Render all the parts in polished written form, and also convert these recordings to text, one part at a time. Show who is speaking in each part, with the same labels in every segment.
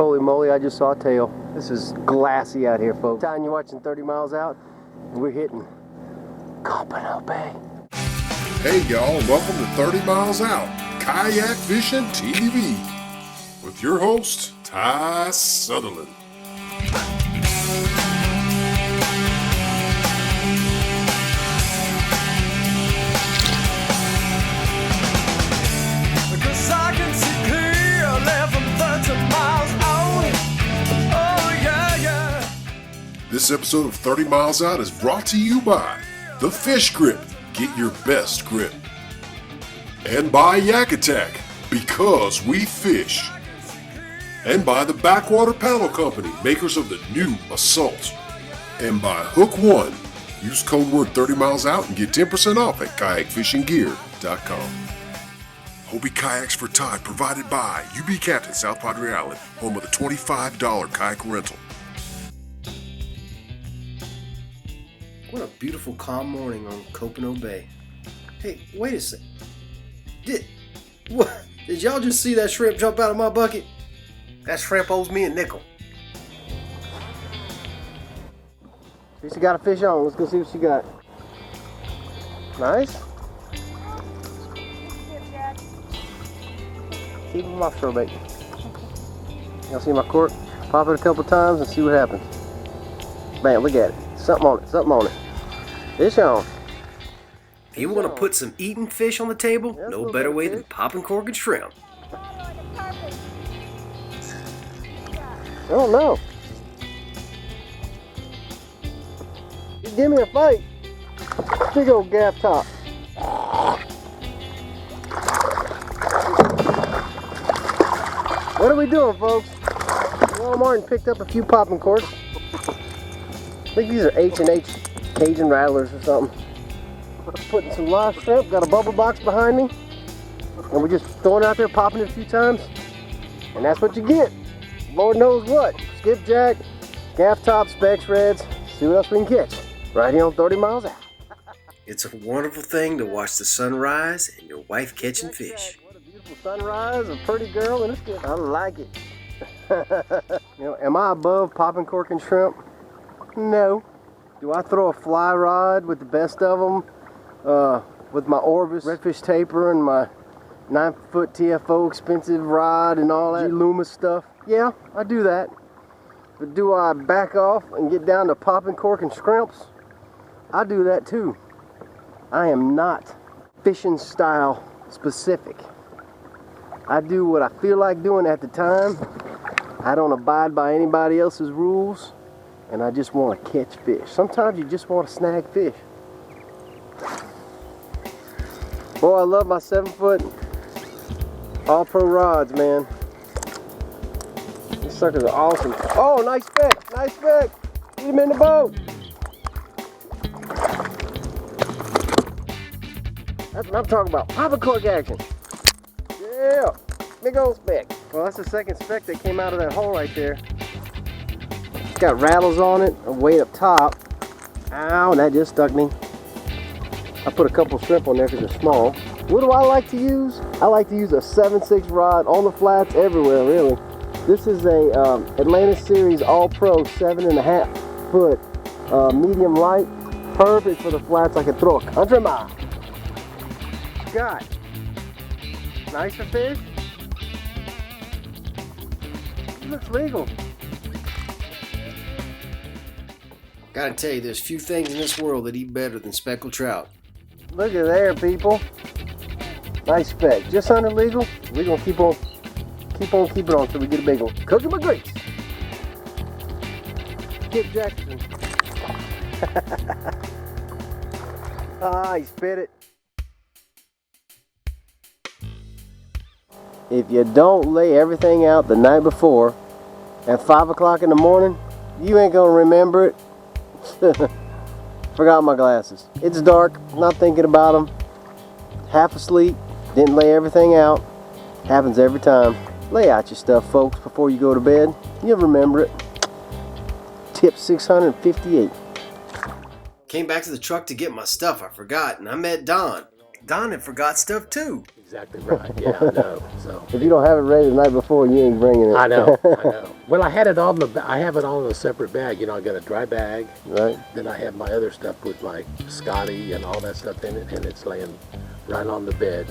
Speaker 1: Holy moly, I just saw a tail. This is glassy out here, folks. Time you're watching 30 Miles Out, and we're hitting COPANO Bay.
Speaker 2: Hey y'all, welcome to 30 Miles Out, Kayak Fishing TV, with your host, Ty Sutherland. This episode of 30 Miles Out is brought to you by the Fish Grip. Get your best grip. And by Yak Attack, because we fish. And by the Backwater Paddle Company, makers of the new Assault. And by Hook One. Use code word 30 Miles Out and get 10% off at kayakfishinggear.com. Hobie Kayaks for Tide, provided by UB Captain, South Padre Island, home of the $25 kayak rental.
Speaker 1: What a beautiful, calm morning on COPANO Bay. Hey, wait a sec. Did y'all just see that shrimp jump out of my bucket? That shrimp owes me a nickel. Theresa got a fish on. Let's go see what she got. Nice. Keep him off shore bait. Y'all see my cork? Pop it a couple times and see what happens. Bam, look at it. Something on it, something on it. Fish on. You want to put some eating fish on the table? No better way than popping cork and shrimp. Oh no. Give me a fight. Big old gaff top. What are we doing, folks? Walmart and picked up a few popping corks. I think these are H&H Cajun rattlers or something. Putting some live shrimp, got a bubble box behind me, and we're just throwing it out there, popping it a few times, and that's what you get. Lord knows what. Skipjack, gaff top, specks, reds, see what else we can catch. Right here on 30 Miles Out. It's a wonderful thing to watch the sunrise and your wife catching fish. What a beautiful sunrise, a pretty girl, and it's good. I like it. Am I above popping cork and shrimp? No. Do I throw a fly rod with the best of them, with my Orvis redfish taper and my 9-foot TFO expensive rod and all that Luma stuff? Yeah, I do that. But do I back off and get down to popping cork and shrimps? I do that too. I am not fishing style specific. I do what I feel like doing at the time. I don't abide by anybody else's rules. And I just want to catch fish. Sometimes you just want to snag fish. Boy, I love my 7-foot all-pro rods, man. These suckers are awesome. Oh, nice speck, nice speck. Get him in the boat. That's what I'm talking about. Popping cork action. Yeah, big old speck. Well, that's the second speck that came out of that hole right there. Got rattles on it, a weight up top. Ow, that just stuck me. I put a couple shrimp on there because they're small. What do I like to use? I like to use a 7/6 rod on the flats everywhere, really. This is a Atlantis Series All-Pro 7.5 foot medium light. Perfect for the flats. I can throw a country mile. God, nicer fish. It looks legal. Gotta tell you, there's few things in this world that eat better than speckled trout. Look at there, people. Nice speck. Just under legal. We're gonna keep on keeping on until we get a big one. Cook him with grease. Kip Jackson. Ah, he spit it. If you don't lay everything out the night before, at 5 o'clock in the morning, you ain't gonna remember it. Forgot my glasses. It's dark, not thinking about them. Half asleep, didn't lay everything out. Happens every time. Lay out your stuff, folks, before you go to bed. You'll remember it. Tip 658. Came back to the truck to get my stuff. I forgot, and I met Don. Don had forgot stuff too.
Speaker 3: exactly right. Yeah, I know. So
Speaker 1: If you don't have it ready the night before, you ain't bringing it.
Speaker 3: I know. Well, I had it on I have it on a separate bag. You know, I got a dry bag.
Speaker 1: Right.
Speaker 3: Then I have my other stuff with my Scotty and all that stuff in it, and it's laying right on the bed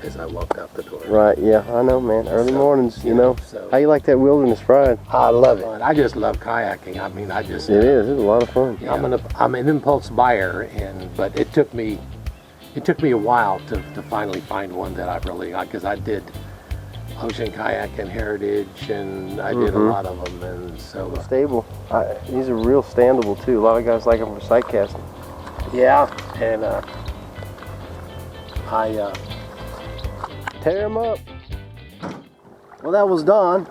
Speaker 3: as I walked out the door.
Speaker 1: Right. Yeah, I know, man. Early mornings, you know.
Speaker 3: So
Speaker 1: How you like that wilderness ride?
Speaker 3: I love it. I just love kayaking. I mean,
Speaker 1: It is. It's a lot of fun.
Speaker 3: Yeah. I'm an impulse buyer, but it took me a while to finally find one that I really like, because I did Ocean Kayak and Heritage, and I did a lot of them, and so
Speaker 1: Stable. These are real standable too. A lot of guys like them for sight casting.
Speaker 3: yeah, and I
Speaker 1: Tear them up. Well, that was Don.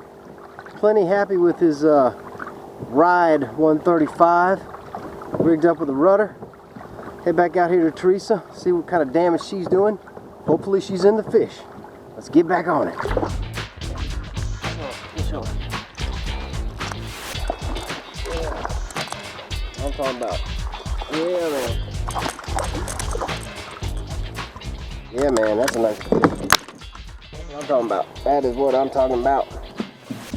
Speaker 1: Plenty happy with his ride 135. Rigged up with a rudder. Head back out here to Theresa, see what kind of damage she's doing. Hopefully she's in the fish. Let's get back on it. I'm talking about. Yeah, man. Yeah, man, that's a nice fish. That's what I'm talking about. That is what I'm talking about.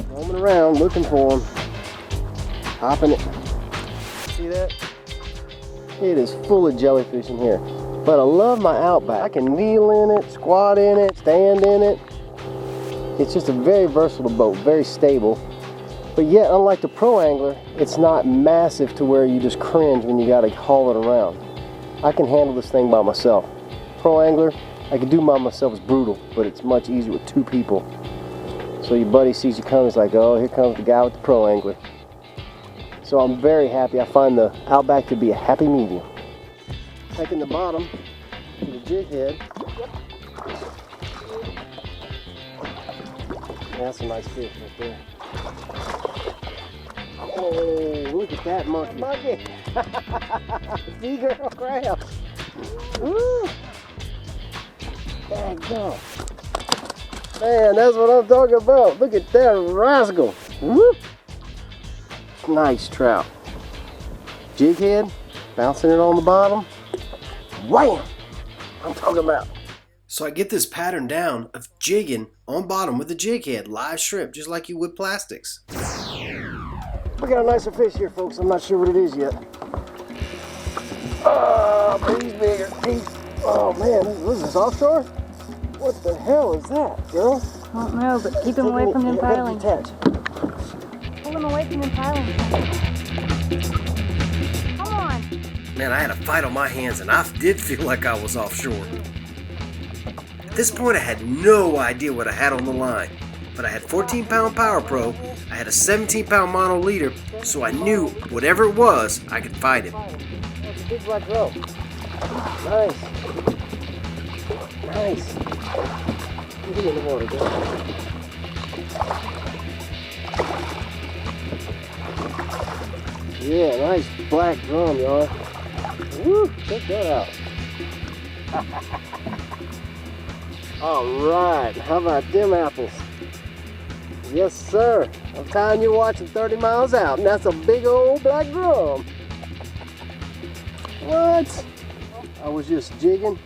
Speaker 1: Roaming around, looking for them. Hopping it. See that? It is full of jellyfish in here. But I love my Outback. I can kneel in it, squat in it, stand in it. It's just a very versatile boat, very stable. But yet, unlike the Pro Angler, it's not massive to where you just cringe when you gotta haul it around. I can handle this thing by myself. Pro Angler, I can do by myself, it's brutal, but it's much easier with two people. So your buddy sees you coming, he's like, oh, here comes the guy with the Pro Angler. So I'm very happy. I find the Outback to be a happy medium. Taking the bottom to the jig head. That's a nice fish right there. Oh, look at that monkey. Monkey! See, girl, crab. Woo! Daggone. Man, that's what I'm talking about. Look at that rascal. Woo! Nice trout. Jig head, bouncing it on the bottom. Wham! I'm talking about. So I get this pattern down of jigging on bottom with a jig head, live shrimp, just like you would plastics. We got a nicer fish here, folks. I'm not sure what it is yet. Oh, but he's bigger. Oh man, what is this, offshore? What the hell is that, girl?
Speaker 4: I don't know, but keep him away from them pilings.
Speaker 1: Detach.
Speaker 4: Pull him away from them pilings. Come on.
Speaker 1: Man, I had a fight on my hands and I did feel like I was offshore. At this point, I had no idea what I had on the line, but I had 14-pound Power Pro, I had a 17-pound mono leader, so I knew whatever it was, I could fight him. That's a big black rope. Nice. Nice. Get in the water, girl. Yeah, nice black drum, y'all. Woo, check that out. All right, how about them apples? Yes, sir. I'm telling you, watching 30 miles out, and that's a big old black drum. What? I was just jigging,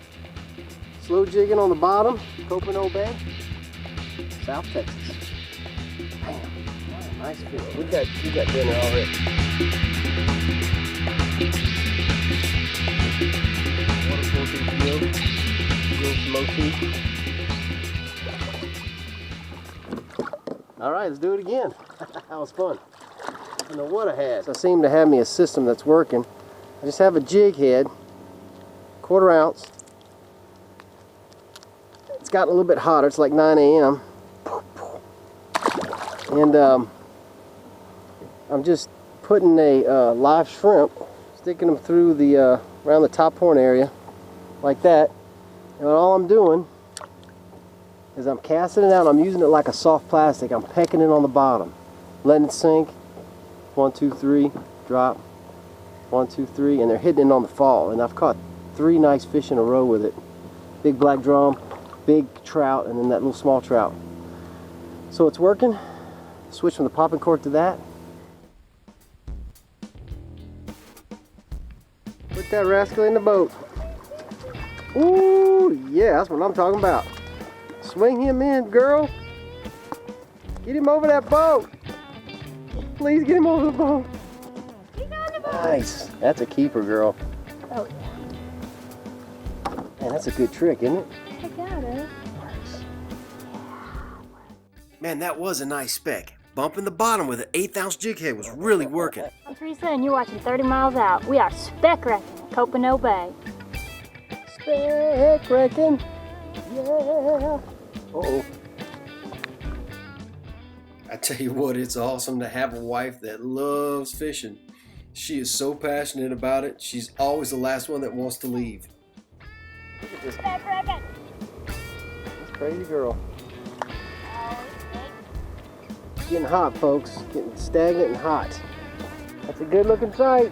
Speaker 1: slow jigging on the bottom, COPANO Bay, South Texas. Damn, nice fish. We got dinner already. Water filter field, some motif. All right, let's do it again. That was fun. I don't know what I had. So I seem to have me a system that's working. I just have a jig head, 1/4 ounce. It's gotten a little bit hotter. It's like 9 a.m. And I'm just putting a live shrimp, sticking them through the around the top horn area, like that. And all I'm doing is I'm casting it out. I'm using it like a soft plastic. I'm pecking it on the bottom, letting it sink. 1, 2, 3, drop. 1, 2, 3, and they're hitting it on the fall. And I've caught 3 nice fish in a row with it. Big black drum, big trout, and then that little small trout. So it's working. Switch from the popping cork to that. Put that rascal in the boat. Ooh, yeah, that's what I'm talking about. Swing him in, girl. Get him over that boat. Please get him over the boat. Nice. That's a keeper, girl.
Speaker 4: Oh,
Speaker 1: Man, that's a good trick, isn't it?
Speaker 4: I got it.
Speaker 1: Man, that was a nice speck. Bumping the bottom with an 1/8 ounce jig head was really working.
Speaker 4: I'm Theresa, and you're watching 30 Miles Out. We are speck wrecking at COPANO Bay.
Speaker 1: Speck wrecking. Yeah. Uh-oh. I tell you what, it's awesome to have a wife that loves fishing. She is so passionate about it, she's always the last one that wants to leave. Look at this.
Speaker 4: Speck wrecking.
Speaker 1: This crazy girl. Getting hot, folks. Getting stagnant and hot. That's a good looking sight.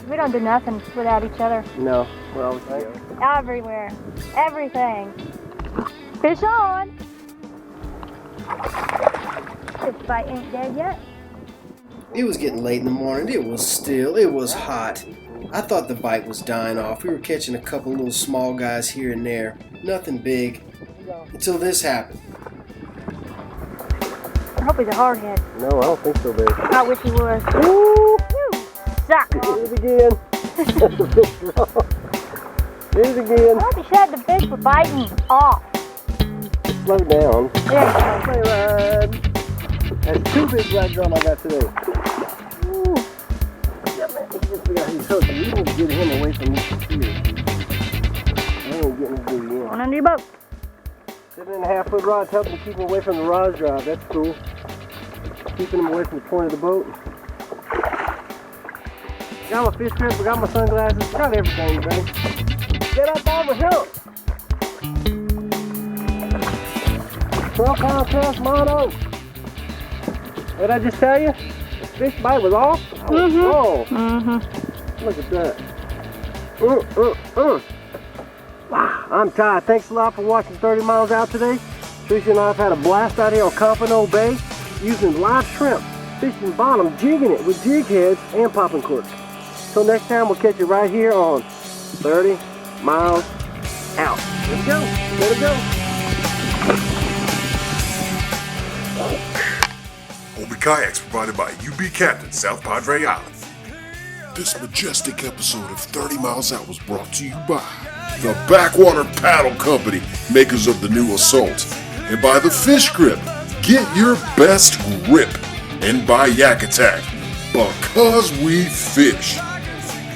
Speaker 4: We don't do nothing without each other.
Speaker 1: No, we're always together.
Speaker 4: Everywhere. Everything. Fish on. This bite ain't dead yet.
Speaker 1: It was getting late in the morning. It was hot. I thought the bite was dying off. We were catching a couple little small guys here and there. Nothing big. Until this happened.
Speaker 4: I hope he's a hardhead.
Speaker 1: No, I don't think so, babe.
Speaker 4: I wish he was.
Speaker 1: Woo!
Speaker 4: Suck.
Speaker 1: Here's it again. Here's it again.
Speaker 4: I hope he said the fish were biting off.
Speaker 1: Slow down.
Speaker 4: There you go.
Speaker 1: Play ride. That's 2 big black drum I got today. Woo. Yeah, man. Let's just figure out how he's hooking. You need to get him away from this here. I ain't getting his booty in.
Speaker 4: One under your boat.
Speaker 1: 7.5 foot rods helping to keep him away from the rod drive. That's cool. Keeping him away from the point of the boat. Got my fish grip, I got my sunglasses, got everything, baby. Get up on the hill. 12-pound cast mono. What did I just tell you? The fish bite was off? Oh, look at that. Wow, I'm tired. Thanks a lot for watching 30 Miles Out today. Theresa and I have had a blast out here on COPANO Bay using live shrimp, fishing bottom, jigging it with jig heads and popping corks. Till next time, we'll catch you right here on 30 Miles Out. Let it go. Let it go.
Speaker 2: Hobie Kayaks provided by UB Captain, South Padre Island. This majestic episode of 30 Miles Out was brought to you by the Backwater Paddle Company, makers of the new Assault, and by the Fish Grip. Get your best grip. And by Yak Attack, because we fish.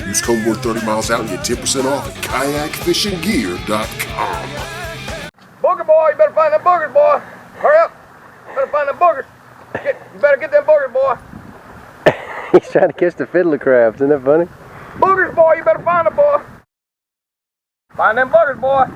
Speaker 2: Use code word 30 Miles Out and get 10% off at kayakfishinggear.com.
Speaker 5: Booger boy, you better find them boogers, boy. Hurry up. You better find them boogers. You better get them boogers, boy.
Speaker 1: He's trying to catch the fiddler crabs. Isn't that funny?
Speaker 5: Boogers, boy, you better find them, boy. Find them boogers, boy.